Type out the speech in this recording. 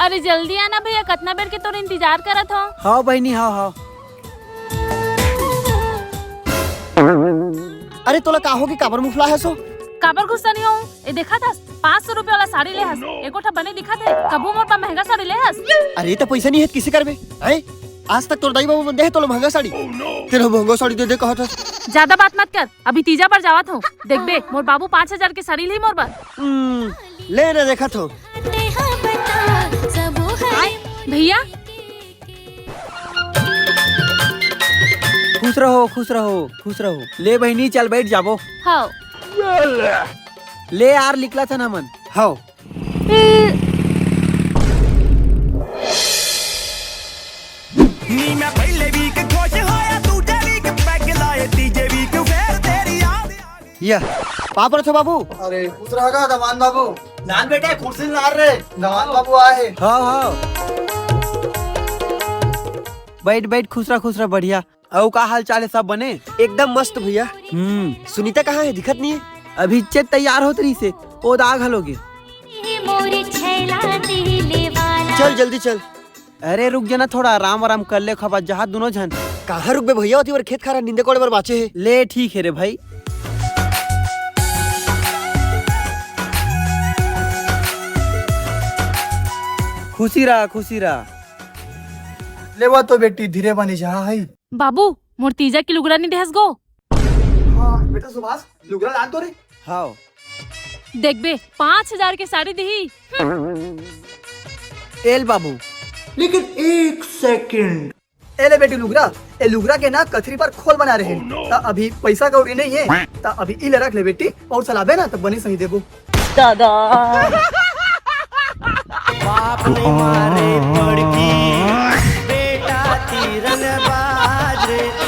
अरे जल्दी आना भैया, कितना बेर के तोर इंतजार करत हो। हाँ बहनी हाँ। अरे तोला का हो कि काबर मुफला है सो? काबर गुस्सा नहीं हो? ए देखा था 500 रुपए वाला साड़ी ले हस, एको ठा बने दिखा थे, कबू मोर पा महंगा साड़ी ले हस। अरे तो पैसा नहीं है किसी करबे? हैं? आज तक तोर दाई बाबू बंदे है तोला महंगा साड़ी। तेरा महंगा साड़ी दे कहा था। ज्यादा बात मत कर, अभी तीजा पर जावत हूँ। देख बे मोर बाबू 5000 के साड़ी ली मोर पर। ले ना देखा तो। भैया खुश रहो। ले बहनी चल बैठ जाबो। हाँ ले यार निकला था ना मन। हाँ या पापड़ थे बाबू। अरे खुश रहा दमान बाबू। नान बेटे कुर्सी ला रहे दमान बाबू आए। हाँ बैठ खुश रहा बढ़िया। औ का हाल चाल है, सब बने? एकदम मस्त भैया। सुनीता कहाँ है, दिखत नहीं है? अभी चेत तैयार होत रही से ओ दाग हलोगे। चल जल्दी चल। अरे रुक जाना, थोड़ा आराम कर ले खबा जहाँ दोनों जन। कहाँ रुक बे भैया, होती बार खेत खारा नींदे कोड़े बार बाचे है। ले ठीक है रे भाई। खुशी रहा। ले वो तो बेटी धीरे बनी जा है। बाबू मोर तीजा की लुगड़ा नहीं देहस गो। हाँ बेटा सुभाष लुगड़ा लान तो रे। हाँ देख बे 5000 के साड़ी दी। एल बाबू। लेकिन एक सेकंड। एले बेटी लुगड़ा, ए लुगड़ा के ना कथरी पर खोल बना रहे। ता अभी पैसा कौड़ी नहीं है, ता अभी इले रख ले बेटी और सलाबे ना तब बनी सही देबो। दादा बाप ने मारे पड़की बेटा तीरन बाज रे।